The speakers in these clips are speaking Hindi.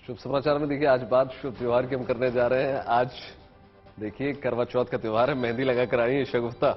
शुभ समाचार में देखिए आज बात शुभ त्योहार की हम करने जा रहे हैं। आज देखिए करवा चौथ का त्योहार है, मेहंदी लगाकर आई है शगुफ्ता।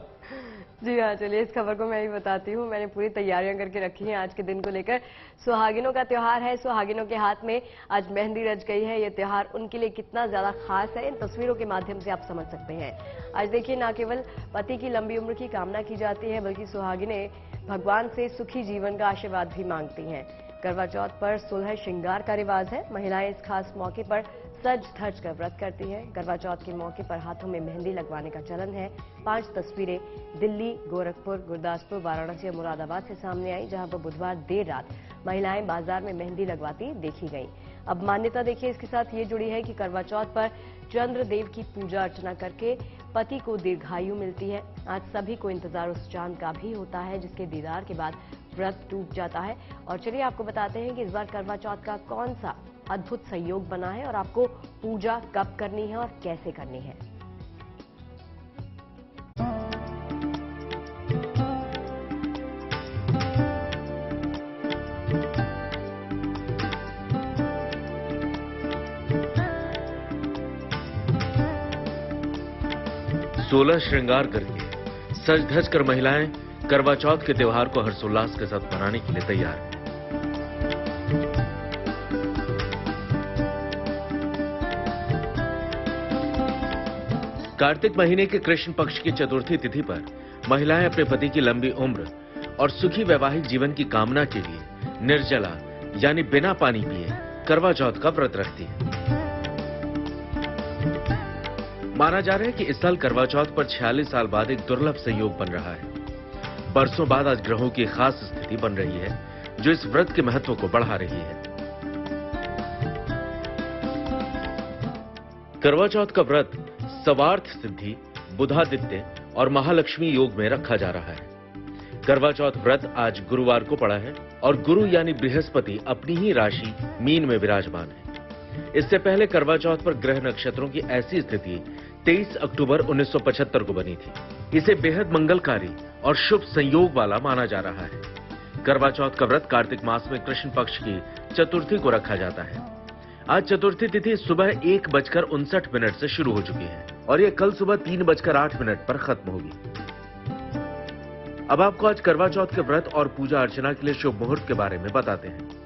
जी हाँ, चलिए इस खबर को मैं ही बताती हूँ। मैंने पूरी तैयारियां करके रखी हैं आज के दिन को लेकर। सुहागिनों का त्योहार है, सुहागिनों के हाथ में आज मेहंदी रच गई है। ये त्योहार उनके लिए कितना ज्यादा खास है, इन तस्वीरों के माध्यम से आप समझ सकते हैं। आज देखिए, न केवल पति की लंबी उम्र की कामना की जाती है, बल्कि सुहागिनें भगवान से सुखी जीवन का आशीर्वाद भी मांगती हैं। करवा चौथ पर सुलह श्रृंगार का रिवाज है। महिलाएं इस खास मौके पर सज धज कर व्रत करती हैं। करवा चौथ के मौके पर हाथों में मेहंदी लगवाने का चलन है। 5 तस्वीरें दिल्ली, गोरखपुर, गुरदासपुर, वाराणसी और मुरादाबाद से सामने आई, जहां पर बुधवार देर रात महिलाएं बाजार में मेहंदी लगवाती देखी गईं। अब मान्यता देखिए इसके साथ ये जुड़ी है कि करवा चौथ पर चंद्रदेव की पूजा अर्चना करके पति को दीर्घायु मिलती है। आज सभी को इंतजार उस चांद का भी होता है जिसके दीदार के बाद व्रत टूट जाता है। और चलिए आपको बताते हैं कि इस बार करवा चौथ का कौन सा अद्भुत संयोग बना है और आपको पूजा कब करनी है और कैसे करनी है। 16 श्रृंगार करके सज धज कर महिलाएं करवा चौथ के त्योहार को हर्षोल्लास के साथ मनाने के लिए तैयार हैं। कार्तिक महीने के कृष्ण पक्ष की चतुर्थी तिथि पर महिलाएं अपने पति की लंबी उम्र और सुखी वैवाहिक जीवन की कामना के लिए निर्जला यानी बिना पानी पिए करवा चौथ का व्रत रखती हैं। माना जा रहा है कि इस साल करवा चौथ पर 46 साल बाद एक दुर्लभ संयोग बन रहा है। बरसों बाद आज ग्रहों की खास स्थिति बन रही है जो इस व्रत के महत्व को बढ़ा रही है। करवा चौथ का व्रत सर्वार्थ सिद्धि, बुधादित्य और महालक्ष्मी योग में रखा जा रहा है। करवा चौथ व्रत आज गुरुवार को पड़ा है और गुरु यानी बृहस्पति अपनी ही राशि मीन में विराजमान है। इससे पहले करवा चौथ पर ग्रह नक्षत्रों की ऐसी स्थिति 23 अक्टूबर 1975 को बनी थी। इसे बेहद मंगलकारी और शुभ संयोग वाला माना जा रहा है। करवा चौथ का व्रत कार्तिक मास में कृष्ण पक्ष की चतुर्थी को रखा जाता है। आज चतुर्थी तिथि सुबह 1:59 से शुरू हो चुकी है और यह कल सुबह 3:08 पर खत्म होगी। अब आपको आज करवा चौथ के व्रत और पूजा अर्चना के लिए शुभ मुहूर्त के बारे में बताते हैं।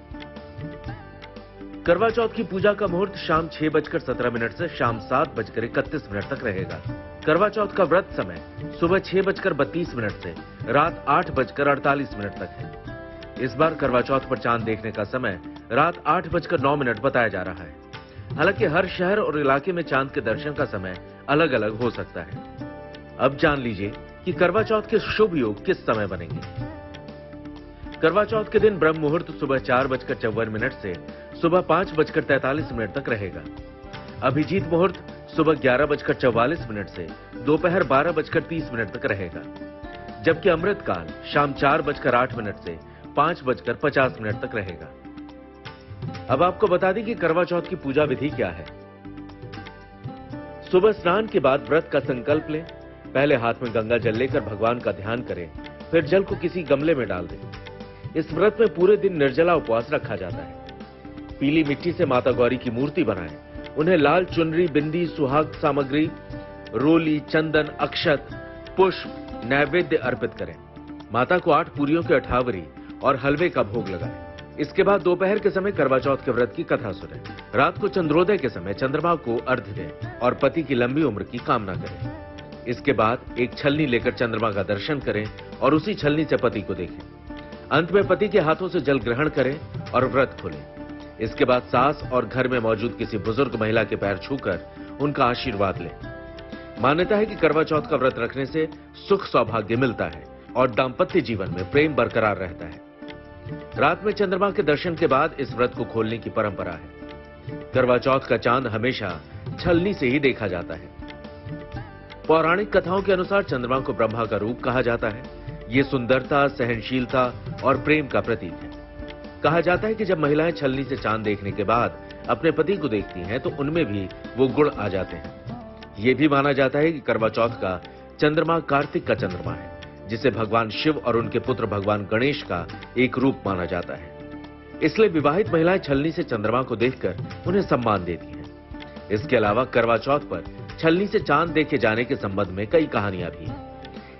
करवा चौथ की पूजा का मुहूर्त शाम 6:17 से शाम 7:31 तक रहेगा। करवा चौथ का व्रत समय सुबह 6:32 से रात 8:48 तक है। इस बार करवा चौथ पर चांद देखने का समय रात 8:09 बताया जा रहा है। हालांकि हर शहर और इलाके में चांद के दर्शन का समय अलग अलग हो सकता है। अब जान लीजिए कि करवा चौथ के शुभ योग किस समय बनेंगे। करवा चौथ के दिन ब्रह्म मुहूर्त सुबह 4:54 से सुबह 5:43 तक रहेगा। अभिजीत मुहूर्त सुबह 11:44 से दोपहर 12:30 तक रहेगा, जबकि अमृत काल शाम 4:08 से 5:50 तक रहेगा। अब आपको बता दें कि करवा चौथ की पूजा विधि क्या है। सुबह स्नान के बाद व्रत का संकल्प लें। पहले हाथ में गंगा जल लेकर भगवान का ध्यान करें, फिर जल को किसी गमले में डाल दें। इस व्रत में पूरे दिन निर्जला उपवास रखा जाता है। पीली मिट्टी से माता गौरी की मूर्ति बनाएं। उन्हें लाल चुनरी, बिंदी, सुहाग सामग्री, रोली, चंदन, अक्षत, पुष्प, नैवेद्य अर्पित करें। माता को 8 पूरियों के अठावरी और हलवे का भोग लगाएं। इसके बाद दोपहर के समय करवा चौथ के व्रत की कथा सुनें। रात को चंद्रोदय के समय चंद्रमा को अर्घ्य दें और पति की लंबी उम्र की कामना करें। इसके बाद एक छलनी लेकर चंद्रमा का दर्शन करें और उसी छलनी से पति को देखें। अंत में पति के हाथों से जल ग्रहण करें और व्रत खोलें। इसके बाद सास और घर में मौजूद किसी बुजुर्ग महिला के पैर छूकर उनका आशीर्वाद लें। मान्यता है कि करवा चौथ का व्रत रखने से सुख सौभाग्य मिलता है और दाम्पत्य जीवन में प्रेम बरकरार रहता है। रात में चंद्रमा के दर्शन के बाद इस व्रत को खोलने की परंपरा है। करवा चौथ का चांद हमेशा छलनी से ही देखा जाता है। पौराणिक कथाओं के अनुसार चंद्रमा को ब्रह्मा का रूप कहा जाता है। ये सुंदरता, सहनशीलता और प्रेम का प्रतीक है। कहा जाता है कि जब महिलाएं छलनी से चांद देखने के बाद अपने पति को देखती हैं तो उनमें भी वो गुण आ जाते हैं। ये भी माना जाता है कि करवा चौथ का चंद्रमा कार्तिक का चंद्रमा है, जिसे भगवान शिव और उनके पुत्र भगवान गणेश का एक रूप माना जाता है। इसलिए विवाहित महिलाएं छलनी से चंद्रमा को देखकर उन्हें सम्मान देती हैं। इसके अलावा करवा चौथ पर छलनी से चांद देखे जाने के संबंध में कई कहानियां भी हैं।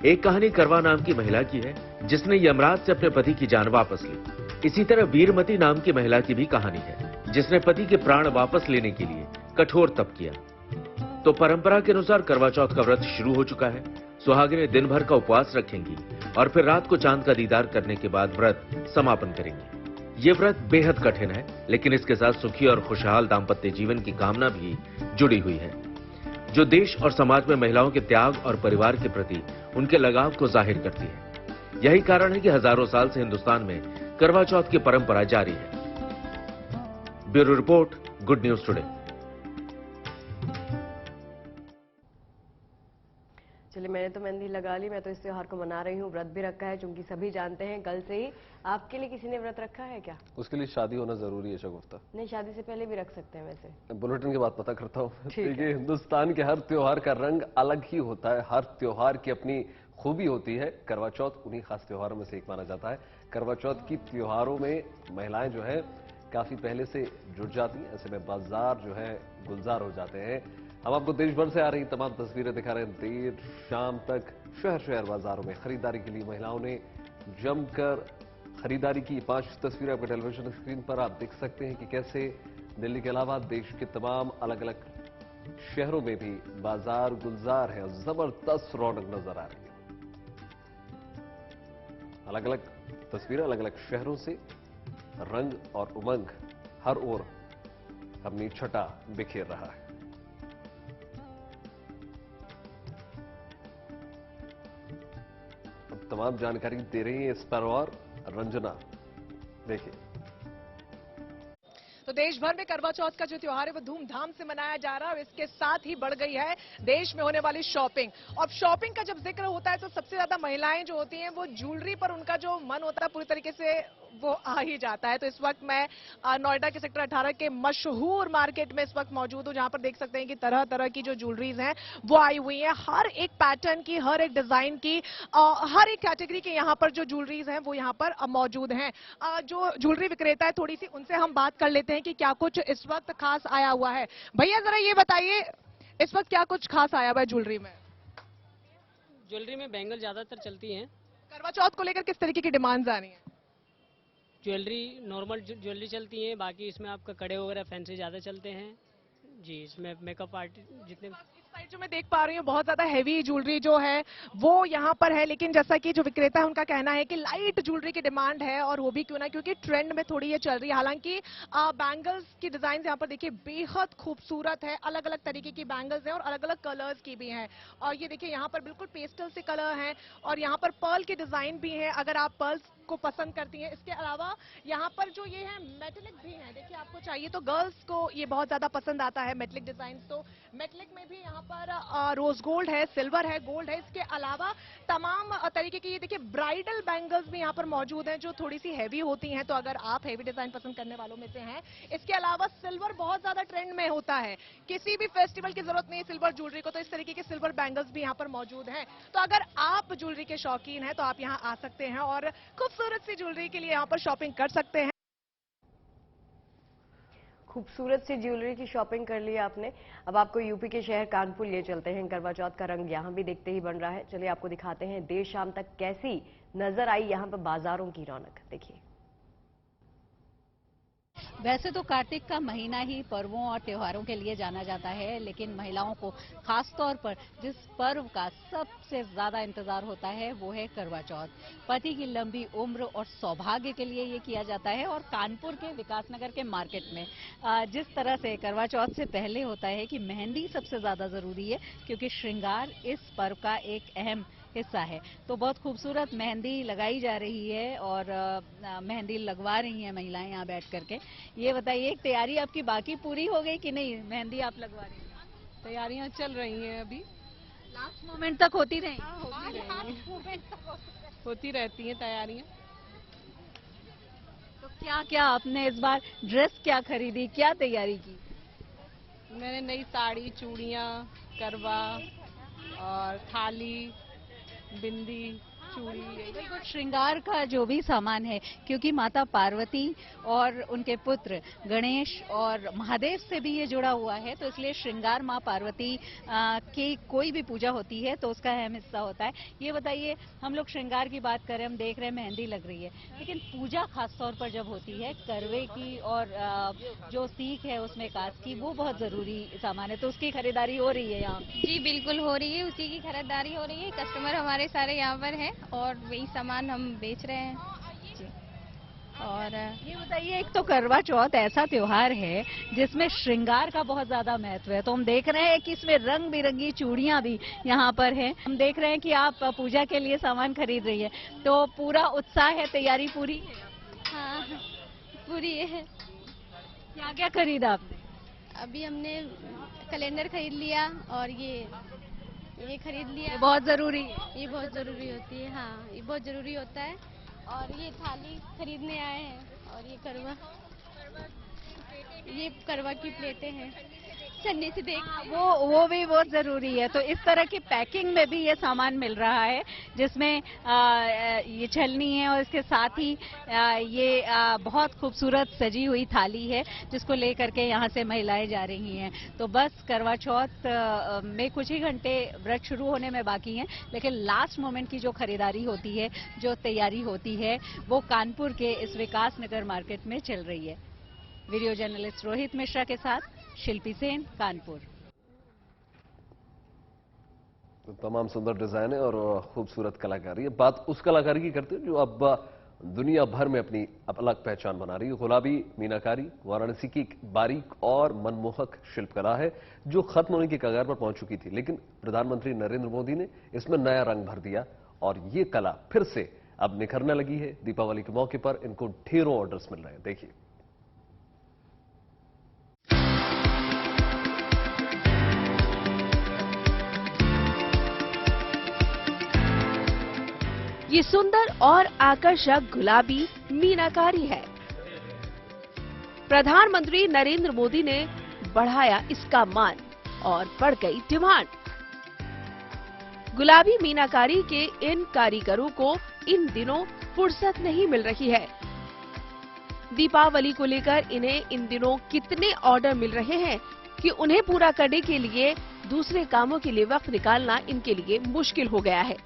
एक कहानी करवा नाम की महिला की है, जिसने यमराज से अपने पति की जान वापस ली। इसी तरह वीरमती नाम की महिला की भी कहानी है, जिसने पति के प्राण वापस लेने के लिए कठोर तप किया। तो परंपरा के अनुसार करवा चौथ का व्रत शुरू हो चुका है। सुहागिनें दिन भर का उपवास रखेंगी और फिर रात को चांद का दीदार करने के बाद व्रत समापन करेंगी। ये व्रत बेहद कठिन है, लेकिन इसके साथ सुखी और खुशहाल दाम्पत्य जीवन की कामना भी जुड़ी हुई है, जो देश और समाज में महिलाओं के त्याग और परिवार के प्रति उनके लगाव को जाहिर करती है। यही कारण है कि हजारों साल से हिंदुस्तान में करवा चौथ की परंपरा जारी है। Bureau report, good news today. चलिए, मैंने तो मेहंदी लगा ली, मैं तो इस त्योहार को मना रही हूँ, व्रत भी रखा है, क्योंकि सभी जानते हैं कल से ही। आपके लिए किसी ने व्रत रखा है क्या? उसके लिए शादी होना जरूरी है शगुफ्ता। नहीं, शादी से पहले भी रख सकते हैं वैसे। बुलेटिन के बाद पता करता हूँ। ठीक है। देखिए, हिंदुस्तान के हर त्योहार का रंग अलग ही होता है, हर त्योहार की अपनी खूबी होती है। करवा चौथ उन्हीं खास त्योहारों में से एक माना जाता है। करवा चौथ की त्योहारों में महिलाएं जो है काफी पहले से जुट जाती हैं। ऐसे में बाजार जो है गुलजार हो जाते हैं। हम आपको देश भर से आ रही तमाम तस्वीरें दिखा रहे हैं। देर शाम तक शहर शहर बाजारों में खरीदारी के लिए महिलाओं ने जमकर खरीदारी की। 5 तस्वीरें आपके टेलीविजन स्क्रीन पर आप देख सकते हैं कि कैसे दिल्ली के अलावा देश के तमाम अलग अलग शहरों में भी बाजार गुलजार है और जबरदस्त रौनक नजर आ रही है। अलग अलग तस्वीरें अलग अलग शहरों से, रंग और उमंग हर ओर अपनी छटा बिखेर रहा है। अब तमाम जानकारी दे रही है इस पर और रंजना, देखिए। तो देश भर में करवा चौथ का जो त्योहार है वो धूमधाम से मनाया जा रहा है और इसके साथ ही बढ़ गई है देश में होने वाली शॉपिंग। और शॉपिंग का जब जिक्र होता है तो सबसे ज्यादा महिलाएं जो होती हैं वो ज्वेलरी पर उनका जो मन होता है पूरी तरीके से वो आ ही जाता है। तो इस वक्त मैं नोएडा के सेक्टर 18 के मशहूर मार्केट में इस वक्त मौजूद हूं, जहां पर देख सकते हैं कि तरह तरह की जो ज्वेलरीज हैं वो आई हुई हैं। हर एक पैटर्न की, हर एक डिजाइन की, हर एक कैटेगरी के यहाँ पर जो ज्वेलरीज हैं वो यहाँ पर मौजूद हैं। जो ज्वेलरी विक्रेता है थोड़ी सी उनसे हम बात कर लेते हैं कि क्या कुछ इस वक्त खास आया हुआ है। भैया जरा ये बताइए, इस वक्त क्या कुछ खास आया हुआ है ज्वेलरी में? ज्वेलरी में बैंगल ज्यादातर चलती हैं। करवा चौथ को लेकर किस तरीके की डिमांड्स आ रही हैं? ज्वेलरी नॉर्मल ज्वेलरी चलती है, बाकी इसमें आपका कड़े वगैरह फैंसी ज्यादा चलते हैं जी। इसमें मेकअप आर्टिस्ट जितने इस साइड जो मैं देख पा रही हूँ बहुत ज्यादा हैवी ज्वेलरी जो है वो यहाँ पर है, लेकिन जैसा कि जो विक्रेता है उनका कहना है कि लाइट ज्वेलरी की डिमांड है, और वो भी क्यों ना क्योंकि ट्रेंड में थोड़ी ये चल रही है। हालांकि बैंगल्स की डिजाइन यहाँ पर देखिए बेहद खूबसूरत है, अलग अलग तरीके की बैंगल्स हैं और अलग अलग कलर्स की भी हैं। और ये देखिए यहाँ पर बिल्कुल पेस्टल से कलर हैं और यहाँ पर पर्ल की डिजाइन भी है, अगर आप पर्ल्स को पसंद करती हैं। इसके अलावा यहाँ पर जो ये है मेटेलिक भी है, देखिए आपको चाहिए तो गर्ल्स को ये बहुत ज्यादा पसंद आता है मेटेलिक डिजाइन। तो मेटेलिक में भी यहाँ पर रोज गोल्ड है, सिल्वर है, गोल्ड है। इसके अलावा तमाम तरीके की ये देखिए ब्राइडल बैंगल्स भी यहाँ पर मौजूद हैं जो थोड़ी सी हैवी होती हैं, तो अगर आप हैवी डिजाइन पसंद करने वालों में से हैं। इसके अलावा सिल्वर बहुत ज्यादा ट्रेंड में होता है, किसी भी फेस्टिवल की जरूरत नहीं है सिल्वर ज्वेलरी को, तो इस तरीके के सिल्वर बैंगल्स भी यहाँ पर मौजूद हैं। तो अगर आप ज्वेलरी के शौकीन हैं तो आप यहाँ आ सकते हैं और खूबसूरत सी ज्वेलरी के लिए यहाँ पर शॉपिंग कर सकते हैं। खूबसूरत सी ज्वेलरी की शॉपिंग कर ली आपने। अब आपको यूपी के शहर कानपुर ले चलते हैं। करवा चौथ का रंग यहाँ भी देखते ही बन रहा है। चलिए आपको दिखाते हैं देर शाम तक कैसी नजर आई यहाँ पर बाजारों की रौनक। देखिए, वैसे तो कार्तिक का महीना ही पर्वों और त्योहारों के लिए जाना जाता है, लेकिन महिलाओं को खास तौर पर जिस पर्व का सबसे ज्यादा इंतजार होता है वो है करवा चौथ। पति की लंबी उम्र और सौभाग्य के लिए ये किया जाता है। और कानपुर के विकासनगर के मार्केट में जिस तरह से करवा चौथ से पहले होता है कि मेहंदी सबसे ज्यादा जरूरी है, क्योंकि श्रृंगार इस पर्व का एक अहम हिस्सा है। तो बहुत खूबसूरत मेहंदी लगाई जा रही है और मेहंदी लगवा रही हैं महिलाएं यहाँ बैठ करके। ये बताइए, तैयारी आपकी बाकी पूरी हो गई कि नहीं? मेहंदी आप लगवा रही हैं? तैयारियां चल रही हैं अभी, लास्ट मोमेंट तक होती रही? होती रहती हैं तैयारियां। तो क्या क्या आपने इस बार ड्रेस क्या खरीदी, क्या तैयारी की? मैंने नई साड़ी, चूड़ियां, करवा और थाली, बिंदी चूड़ी। बिल्कुल श्रृंगार का जो भी सामान है, क्योंकि माता पार्वती और उनके पुत्र गणेश और महादेव से भी ये जुड़ा हुआ है, तो इसलिए श्रृंगार माँ पार्वती की कोई भी पूजा होती है तो उसका अहम हिस्सा होता है। ये बताइए, हम लोग श्रृंगार की बात करें, हम देख रहे हैं मेहंदी लग रही है, लेकिन पूजा खास तौर पर जब होती है करवे की और जो सीख है उसमें कांच की, वो बहुत जरूरी सामान है, तो उसकी खरीदारी हो रही है यहाँ? जी बिल्कुल हो रही है, उसी की खरीदारी हो रही है। कस्टमर हमारे सारे यहाँ पर हैं और वही सामान हम बेच रहे हैं जी। और ये बताइए, एक तो करवा चौथ ऐसा त्योहार है जिसमें श्रृंगार का बहुत ज्यादा महत्व है, तो हम देख रहे हैं कि इसमें रंग बिरंगी चूड़ियां भी यहाँ पर हैं। हम देख रहे हैं कि आप पूजा के लिए सामान खरीद रही है, तो पूरा उत्साह है, तैयारी पूरी है? हाँ पूरी है। क्या क्या खरीदा आपने? अभी हमने कैलेंडर खरीद लिया और ये खरीद लिया। ये बहुत जरूरी है। ये बहुत जरूरी होती है, हाँ ये बहुत जरूरी होता है। और ये थाली खरीदने आए हैं और ये करवा की प्लेटें हैं, छन्नी से देख। वो भी बहुत जरूरी है, तो इस तरह की पैकिंग में भी ये सामान मिल रहा है, जिसमें ये छलनी है और इसके साथ ही ये बहुत खूबसूरत सजी हुई थाली है, जिसको लेकर के यहाँ से महिलाएं जा रही हैं। तो बस करवा चौथ में कुछ ही घंटे व्रत शुरू होने में बाकी हैं, लेकिन लास्ट मोमेंट की जो खरीदारी होती है, जो तैयारी होती है, वो कानपुर के इस विकास नगर मार्केट में चल रही है। वीडियो जर्नलिस्ट रोहित मिश्रा के साथ शिल्पी सेन, कानपुर। तो तमाम सुंदर डिजाइन है और खूबसूरत कलाकारी है। बात उस कलाकारी की करते हैं जो अब दुनिया भर में अपनी अलग पहचान बना रही है। गुलाबी मीनाकारी वाराणसी की बारीक और मनमोहक शिल्पकला है जो खत्म होने की कगार पर पहुंच चुकी थी, लेकिन प्रधानमंत्री नरेंद्र मोदी ने इसमें नया रंग भर दिया और ये कला फिर से अब निखरने लगी है। दीपावली के मौके पर इनको ढेरों ऑर्डर्स मिल रहे हैं। देखिए, ये सुंदर और आकर्षक गुलाबी मीनाकारी है। प्रधानमंत्री नरेंद्र मोदी ने बढ़ाया इसका मान और बढ़ गई डिमांड। गुलाबी मीनाकारी के इन कारीगरों को इन दिनों फुर्सत नहीं मिल रही है। दीपावली को लेकर इन्हें इन दिनों कितने ऑर्डर मिल रहे हैं कि उन्हें पूरा करने के लिए दूसरे कामों के लिए वक्त निकालना इनके लिए मुश्किल हो गया है।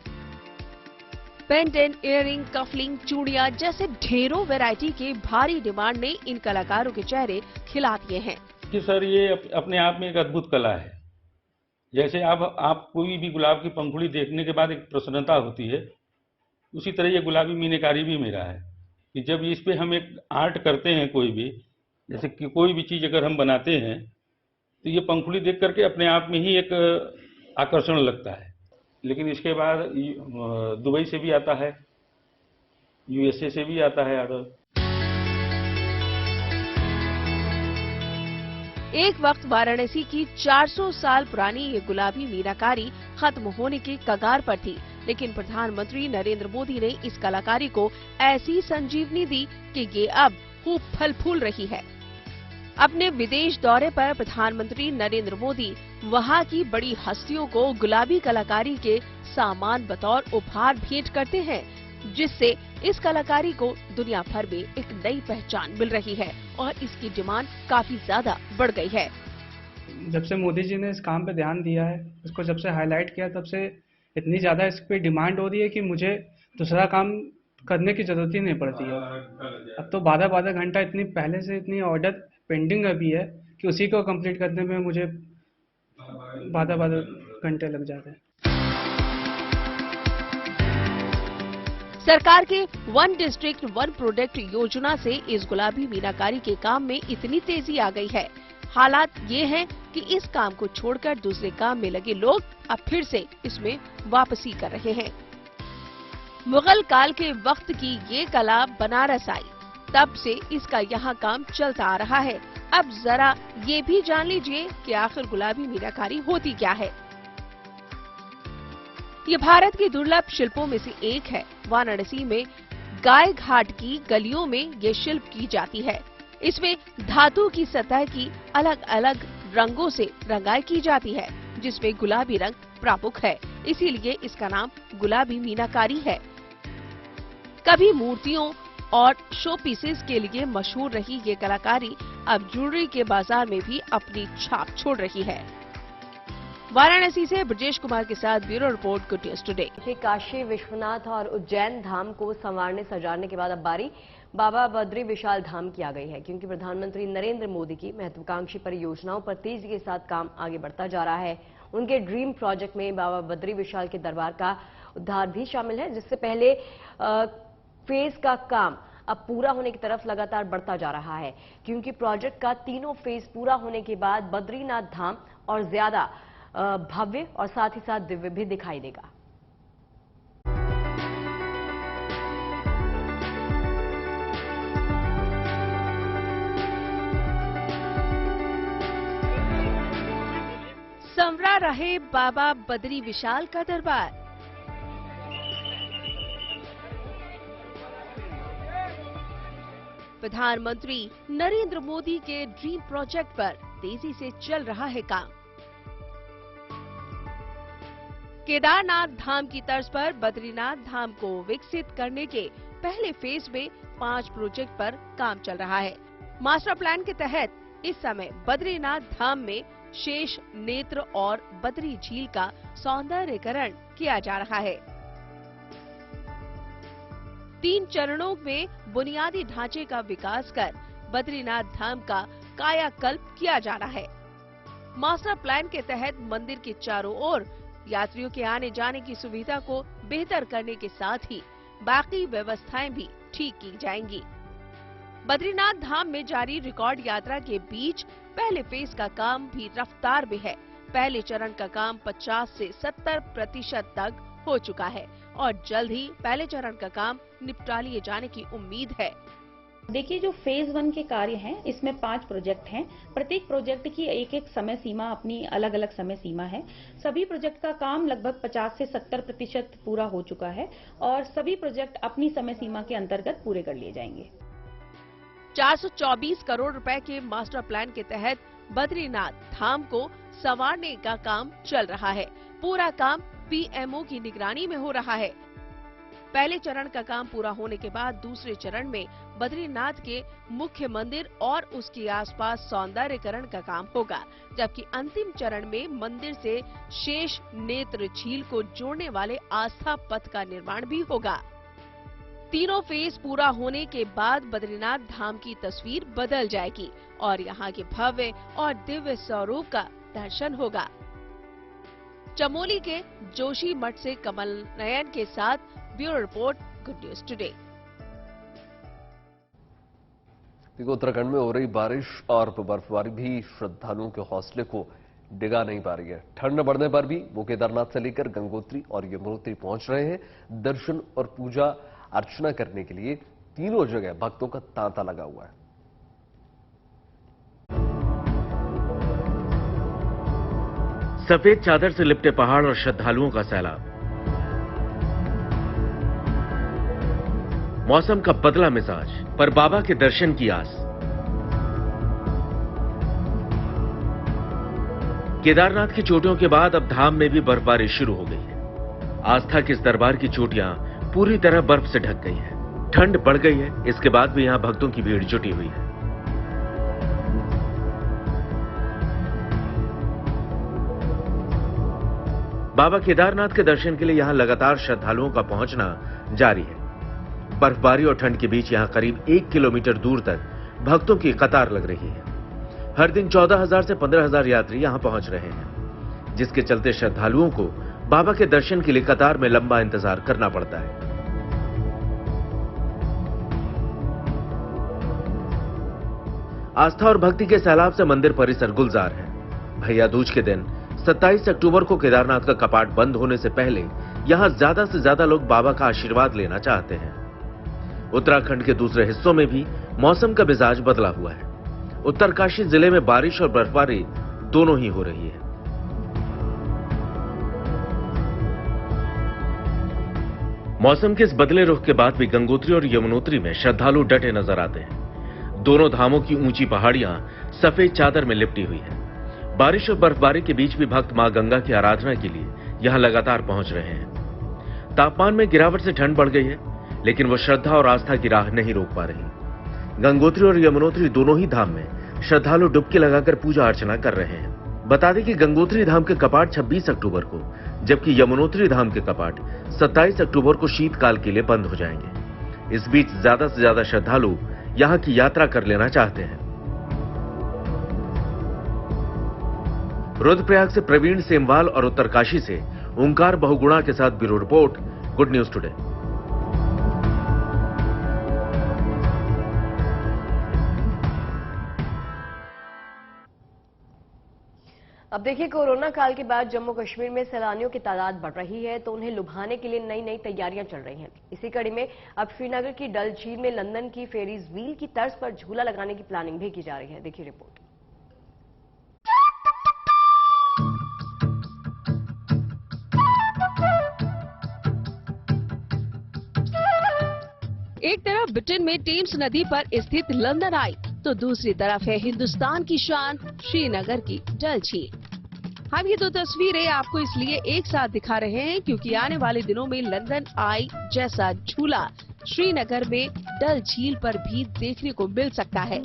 पेंडेंट, इयररिंग, कफलिंग, चूड़ियां जैसे ढेरों वैरायटी के भारी डिमांड ने इन कलाकारों के चेहरे खिला दिए हैं। कि सर ये अपने आप में एक अद्भुत कला है। जैसे आप कोई भी गुलाब की पंखुड़ी देखने के बाद एक प्रसन्नता होती है, उसी तरह ये गुलाबी मीनाकारी भी मेरा है कि जब इस पे हम एक आर्ट करते हैं, कोई भी जैसे कि कोई भी चीज़ अगर हम बनाते हैं तो ये पंखुड़ी देख करके अपने आप में ही एक आकर्षण लगता है। लेकिन इसके बाद दुबई से भी आता है, यूएसए से भी आता है ऑर्डर। एक वक्त वाराणसी की 400 साल पुरानी ये गुलाबी मीनाकारी खत्म होने के कगार पर थी, लेकिन प्रधानमंत्री नरेंद्र मोदी ने इस कलाकारी को ऐसी संजीवनी दी कि ये अब खूब फल फूल रही है। अपने विदेश दौरे पर प्रधानमंत्री नरेंद्र मोदी वहां की बड़ी हस्तियों को गुलाबी कलाकारी के सामान बतौर उपहार भेंट करते हैं, जिससे इस कलाकारी को दुनिया भर में एक नई पहचान मिल रही है और इसकी डिमांड काफी ज्यादा बढ़ गई है। जब से मोदी जी ने इस काम पे ध्यान दिया है, इसको जब से हाईलाइट किया, तब से इतनी ज्यादा इस पे डिमांड हो रही है कि मुझे दूसरा काम करने की जरूरत ही नहीं पड़ती है। अब तो 12-12 घंटा इतनी पहले से इतनी ऑर्डर पेंडिंग अभी है कि उसी को कंप्लीट करने में मुझे 12-12 घंटे लग जाते हैं। सरकार के वन डिस्ट्रिक्ट वन प्रोडक्ट योजना से इस गुलाबी मीनाकारी के काम में इतनी तेजी आ गई है। हालात ये हैं कि इस काम को छोड़कर दूसरे काम में लगे लोग अब फिर से इसमें वापसी कर रहे हैं। मुगल काल के वक्त की ये कला बनारस आई, तब से इसका यहाँ काम चलता आ रहा है। अब जरा ये भी जान लीजिए कि आखिर गुलाबी मीनाकारी होती क्या है। ये भारत के दुर्लभ शिल्पों में से एक है। वाराणसी में गाय घाट की गलियों में ये शिल्प की जाती है। इसमें धातु की सतह की अलग अलग रंगों से रंगाई की जाती है, जिसमें गुलाबी रंग प्रमुख है, इसीलिए इसका नाम गुलाबी मीनाकारी है। कभी मूर्तियों और शो पीसेस के लिए मशहूर रही ये कलाकारी अब ज्वेलरी के बाजार में भी अपनी छाप छोड़ रही है। वाराणसी से ब्रजेश कुमार के साथ bureau report, good news today. Kashi Vishwanath और उज्जैन धाम को संवारने सजाने के बाद अब बारी बाबा बद्री विशाल धाम की आ गई है, क्योंकि प्रधानमंत्री नरेंद्र मोदी की महत्वाकांक्षी परियोजनाओं पर तेजी के साथ काम आगे बढ़ता जा रहा है। उनके ड्रीम प्रोजेक्ट में बाबा बद्री विशाल के दरबार का उद्धार भी शामिल है, जिससे पहले फेज का काम अब पूरा होने की तरफ लगातार बढ़ता जा रहा है, क्योंकि प्रोजेक्ट का तीनों फेज पूरा होने के बाद बद्रीनाथ धाम और ज्यादा भव्य और साथ ही साथ दिव्य भी दिखाई देगा। संवरा रहे बाबा बद्री विशाल का दरबार। प्रधानमंत्री नरेंद्र मोदी के ड्रीम प्रोजेक्ट पर तेजी से चल रहा है काम। केदारनाथ धाम की तर्ज पर बद्रीनाथ धाम को विकसित करने के पहले फेज में 5 प्रोजेक्ट पर काम चल रहा है। मास्टर प्लान के तहत इस समय बद्रीनाथ धाम में शेष नेत्र और बद्री झील का सौंदर्यीकरण किया जा रहा है। 3 चरणों में बुनियादी ढांचे का विकास कर बद्रीनाथ धाम का कायाकल्प किया जा रहा है। मास्टर प्लान के तहत मंदिर के चारों ओर यात्रियों के आने जाने की सुविधा को बेहतर करने के साथ ही बाकी व्यवस्थाएं भी ठीक की जाएंगी। बद्रीनाथ धाम में जारी रिकॉर्ड यात्रा के बीच पहले फेज का काम भी रफ्तार में है। पहले चरण का काम 50 से 70% तक हो चुका है और जल्द ही पहले चरण का काम निपटा लिए जाने की उम्मीद है। देखिए, जो फेज 1 के कार्य हैं, इसमें 5 प्रोजेक्ट हैं। प्रत्येक प्रोजेक्ट की एक समय सीमा, अपनी अलग अलग समय सीमा है। सभी प्रोजेक्ट का काम लगभग 50 से 70% पूरा हो चुका है और सभी प्रोजेक्ट अपनी समय सीमा के अंतर्गत पूरे कर लिए जाएंगे। 424 करोड़ रुपए के मास्टर प्लान के तहत बद्रीनाथ धाम को संवारने का काम चल रहा है। पूरा काम पीएमओ की निगरानी में हो रहा है। पहले चरण का काम पूरा होने के बाद दूसरे चरण में बद्रीनाथ के मुख्य मंदिर और उसके आसपास सौंदर्यीकरण का काम होगा, जबकि अंतिम चरण में मंदिर से शेष नेत्र झील को जोड़ने वाले आस्था पथ का निर्माण भी होगा। तीनों फेज पूरा होने के बाद बद्रीनाथ धाम की तस्वीर बदल जाएगी और यहाँ के भव्य और दिव्य स्वरूप का दर्शन होगा। चमोली के जोशी मठ से कमल नयन के साथ bureau report, good news today. Uttarakhand में हो रही बारिश और बर्फबारी भी श्रद्धालुओं के हौसले को डिगा नहीं पा रही है। ठंड बढ़ने पर भी वो केदारनाथ से लेकर गंगोत्री और यमुनोत्री पहुंच रहे हैं। दर्शन और पूजा अर्चना करने के लिए तीनों जगह भक्तों का तांता लगा हुआ है। सफेद चादर से लिपटे पहाड़ और श्रद्धालुओं का सैलाब। मौसम का बदला मिजाज, पर बाबा के दर्शन की आस। केदारनाथ की चोटियों के बाद अब धाम में भी बर्फबारी शुरू हो गई है। आस्था के इस दरबार की चोटियां पूरी तरह बर्फ से ढक गई है। ठंड बढ़ गई है, इसके बाद भी यहां भक्तों की भीड़ जुटी हुई है। बाबा केदारनाथ के दर्शन के लिए यहां लगातार श्रद्धालुओं का पहुंचना जारी है। बर्फबारी और ठंड के बीच यहां करीब 1 किलोमीटर दूर तक भक्तों की कतार लग रही है। हर दिन 14,000 से 15,000 यात्री यहां पहुंच रहे हैं, जिसके चलते श्रद्धालुओं को बाबा के दर्शन के लिए कतार में लंबा इंतजार करना पड़ता है। आस्था और भक्ति के सैलाब से मंदिर परिसर गुलजार है। भैया दूज के दिन 27 अक्टूबर को केदारनाथ का कपाट बंद होने से पहले यहां ज्यादा से ज्यादा लोग बाबा का आशीर्वाद लेना चाहते हैं। उत्तराखंड के दूसरे हिस्सों में भी मौसम का मिजाज बदला हुआ है। उत्तरकाशी जिले में बारिश और बर्फबारी दोनों ही हो रही है। मौसम के इस बदले रुख के बाद भी गंगोत्री और यमुनोत्री में श्रद्धालु डटे नजर आते हैं। दोनों धामों की ऊंची पहाड़ियां सफेद चादर में लिपटी हुई है। बारिश और बर्फबारी के बीच भी भक्त मां गंगा की आराधना के लिए यहां लगातार पहुंच रहे हैं। तापमान में गिरावट से ठंड बढ़ गई है। लेकिन वो श्रद्धा और आस्था की राह नहीं रोक पा रही। गंगोत्री और यमुनोत्री दोनों ही धाम में श्रद्धालु डुबकी लगाकर पूजा अर्चना कर रहे हैं। बता दें कि गंगोत्री धाम के कपाट 26 अक्टूबर को, जबकि यमुनोत्री धाम के कपाट 27 अक्टूबर को शीतकाल के लिए बंद हो जाएंगे। इस बीच ज्यादा से ज्यादा श्रद्धालु यहां की यात्रा कर लेना चाहते हैं। रुद्रप्रयाग से प्रवीण सेमवाल और उत्तरकाशी से ओंकार बहुगुणा के साथ bureau report, good news today. अब देखिए, कोरोना काल के बाद जम्मू कश्मीर में सैलानियों की तादाद बढ़ रही है, तो उन्हें लुभाने के लिए नई नई तैयारियां चल रही हैं। इसी कड़ी में अब श्रीनगर की डल झील में लंदन की फेरीज व्हील की तर्ज पर झूला लगाने की प्लानिंग भी की जा रही है। देखिए रिपोर्ट। एक तरफ ब्रिटेन में टेम्स नदी पर स्थित लंदन आई, तो दूसरी तरफ है हिंदुस्तान की शान श्रीनगर की डल झील। हम ये दो तस्वीरें आपको इसलिए एक साथ दिखा रहे हैं क्योंकि आने वाले दिनों में लंदन आई जैसा झूला श्रीनगर में डल झील पर भी देखने को मिल सकता है।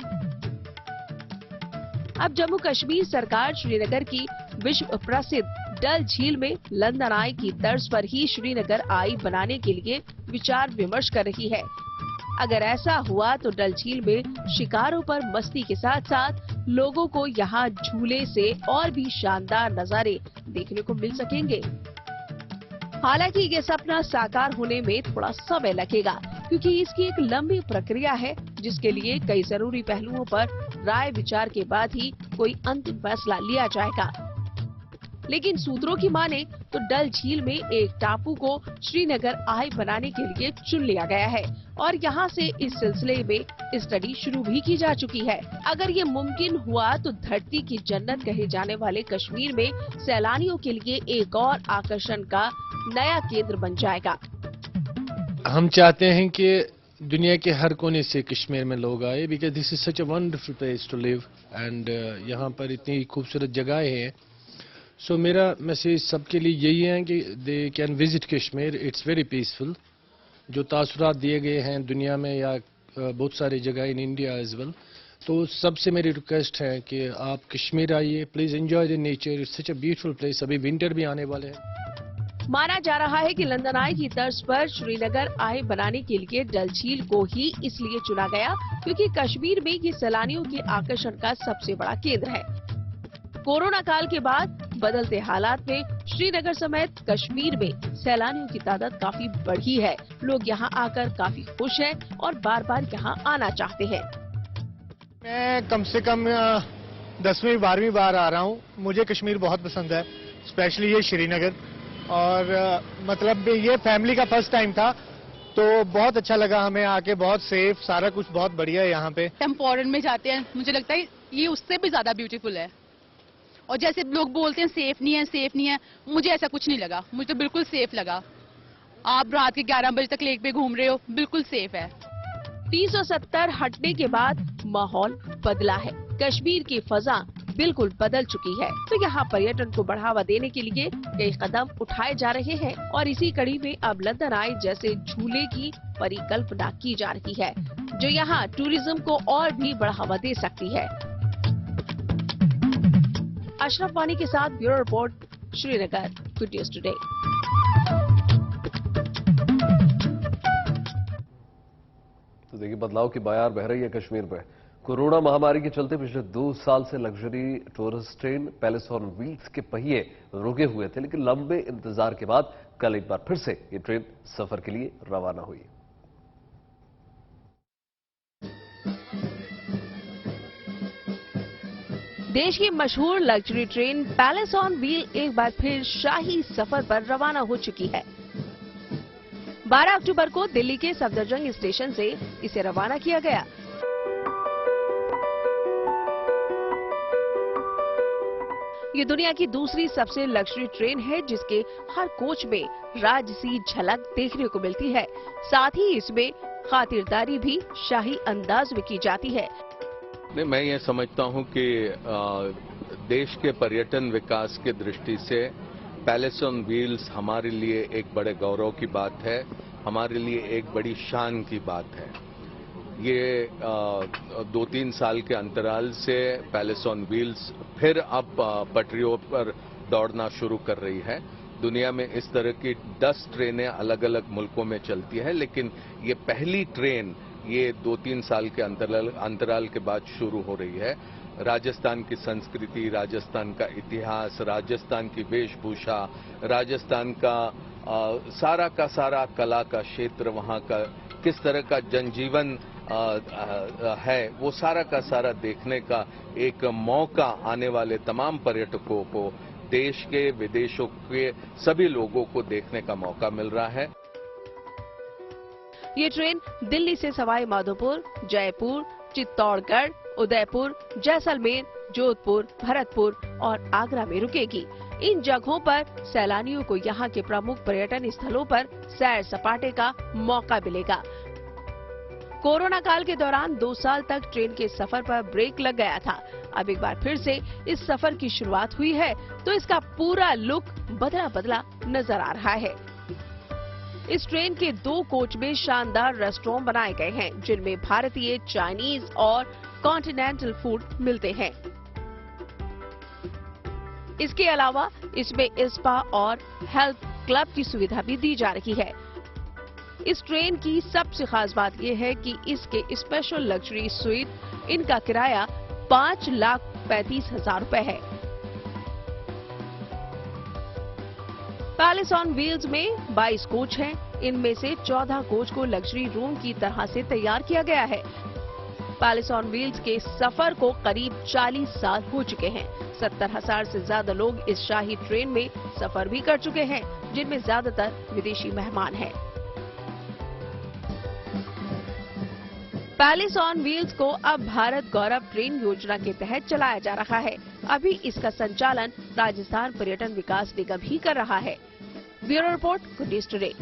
अब जम्मू कश्मीर सरकार श्रीनगर की विश्व प्रसिद्ध डल झील में लंदन आई की तर्ज पर ही श्रीनगर आई बनाने के लिए विचार विमर्श कर रही है। अगर ऐसा हुआ तो डल झील में शिकारों पर मस्ती के साथ साथ लोगों को यहाँ झूले से और भी शानदार नजारे देखने को मिल सकेंगे। हालांकि ये सपना साकार होने में थोड़ा समय लगेगा क्योंकि इसकी एक लंबी प्रक्रिया है जिसके लिए कई जरूरी पहलुओं पर राय विचार के बाद ही कोई अंतिम फैसला लिया जाएगा। लेकिन सूत्रों की माने तो डल झील में एक टापू को श्रीनगर आई बनाने के लिए चुन लिया गया है और यहाँ से इस सिलसिले में स्टडी शुरू भी की जा चुकी है। अगर ये मुमकिन हुआ तो धरती की जन्नत कहे जाने वाले कश्मीर में सैलानियों के लिए एक और आकर्षण का नया केंद्र बन जाएगा। हम चाहते हैं कि दुनिया के हर कोने से कश्मीर में लोग आए, because this is such a wonderful place to live and यहाँ पर इतनी खूबसूरत जगहें हैं। सो मेरा मैसेज सबके लिए यही है कि they can visit Kashmir, it's very peaceful. जो तासुरात दिए गए हैं दुनिया में या बहुत सारी जगह इन इंडिया एज वेल, तो सबसे मेरी रिक्वेस्ट है कि आप कश्मीर आइए, please enjoy the nature, it's such a beautiful place. अभी विंटर भी आने वाले हैं। माना जा रहा है कि लंदन आई की तर्ज पर श्रीनगर आई बनाने के लिए डल झील को ही इसलिए चुना गया क्योंकि कश्मीर में ये सैलानियों के आकर्षण का सबसे बड़ा केंद्र है। कोरोना काल के बाद बदलते हालात में श्रीनगर समेत कश्मीर में सैलानियों की तादाद काफी बढ़ी है। लोग यहाँ आकर काफी खुश हैं और बार बार यहाँ आना चाहते हैं। मैं कम से कम 10वीं 12वीं बार आ रहा हूँ। मुझे कश्मीर बहुत पसंद है, स्पेशली ये श्रीनगर। और मतलब ये फैमिली का फर्स्ट टाइम था तो बहुत अच्छा लगा हमें आके, बहुत सेफ, सारा कुछ बहुत बढ़िया है यहाँ पे। हम फॉरेन में जाते हैं, मुझे लगता है ये उससे भी ज्यादा ब्यूटीफुल है। और जैसे लोग बोलते हैं सेफ नहीं है, सेफ नहीं है, मुझे ऐसा कुछ नहीं लगा, मुझे तो बिल्कुल सेफ लगा। आप रात के 11 बजे तक लेक पे घूम रहे हो, बिल्कुल सेफ है। 370 हटने के बाद माहौल बदला है, कश्मीर की फजा बिल्कुल बदल चुकी है। तो यहाँ पर्यटन को बढ़ावा देने के लिए कई कदम उठाए जा रहे हैं और इसी कड़ी में अब लंदन आई जैसे झूले की परिकल्पना की जा रही है जो यहाँ टूरिज्म को और भी बढ़ावा दे सकती है। अशरफ वानी के साथ bureau report, Srinagar, good news today. तो देखिए, बदलाव की बयार बह रही है कश्मीर में। कोरोना महामारी के चलते पिछले 2 साल से luxury tourist train palace on wheels के पहिए रुके हुए थे, लेकिन लंबे इंतजार के बाद कल एक बार फिर से ये ट्रेन सफर के लिए रवाना हुई। देश की मशहूर luxury train palace on wheel एक बार फिर शाही सफर पर रवाना हो चुकी है। 12 अक्टूबर को दिल्ली के सफदरजंग स्टेशन से इसे रवाना किया गया। ये दुनिया की दूसरी सबसे लग्जरी ट्रेन है जिसके हर कोच में राजसी झलक देखने को मिलती है। साथ ही इसमें खातिरदारी भी शाही अंदाज में की जाती है। नहीं, मैं ये समझता हूँ कि देश के पर्यटन विकास के दृष्टि से पैलेस ऑन व्हील्स हमारे लिए एक बड़े गौरव की बात है हमारे लिए एक बड़ी शान की बात है। ये 2-3 साल के अंतराल से पैलेस ऑन व्हील्स फिर अब पटरियों पर दौड़ना शुरू कर रही है। दुनिया में इस तरह की 10 ट्रेनें अलग अलग मुल्कों में चलती हैं, लेकिन ये पहली ट्रेन ये 2-3 साल के अंतराल के बाद शुरू हो रही है। राजस्थान की संस्कृति, राजस्थान का इतिहास, राजस्थान की वेशभूषा, राजस्थान का सारा कला का क्षेत्र, वहाँ का किस तरह का जनजीवन है, वो सारा का सारा देखने का एक मौका आने वाले तमाम पर्यटकों को, देश के विदेशों के सभी लोगों को देखने का मौका मिल रहा है। ये ट्रेन दिल्ली से सवाई माधोपुर, जयपुर, चित्तौड़गढ़, उदयपुर, जैसलमेर, जोधपुर, भरतपुर और आगरा में रुकेगी। इन जगहों पर सैलानियों को यहाँ के प्रमुख पर्यटन स्थलों पर सैर सपाटे का मौका मिलेगा। कोरोना काल के दौरान 2 साल तक ट्रेन के सफर पर ब्रेक लग गया था। अब एक बार फिर से इस सफर की शुरुआत हुई है, तो इसका पूरा लुक बदला बदला नजर आ रहा है। इस ट्रेन के 2 कोच में शानदार रेस्टोरेंट बनाए गए हैं, जिनमें भारतीय, चाइनीज और कॉन्टिनेंटल फूड मिलते हैं। इसके अलावा इसमें स्पा और हेल्थ क्लब की सुविधा भी दी जा रही है। इस ट्रेन की सबसे खास बात यह है कि इसके स्पेशल लग्जरी स्वीट, इनका किराया 5,35,000 रुपए है। पैलेस ऑन व्हील्स में 22 कोच हैं। इनमें से 14 कोच को लग्जरी रूम की तरह से तैयार किया गया है। पैलेस ऑन व्हील्स के सफर को करीब 40 साल हो चुके हैं। 70,000 से ज्यादा लोग इस शाही ट्रेन में सफर भी कर चुके हैं, जिनमें ज्यादातर विदेशी मेहमान हैं। पैलेस ऑन व्हील्स को अब भारत गौरव ट्रेन योजना के तहत चलाया जा रहा है। अभी इसका संचालन राजस्थान पर्यटन विकास निगम ही कर रहा है। Bureau report, good news today.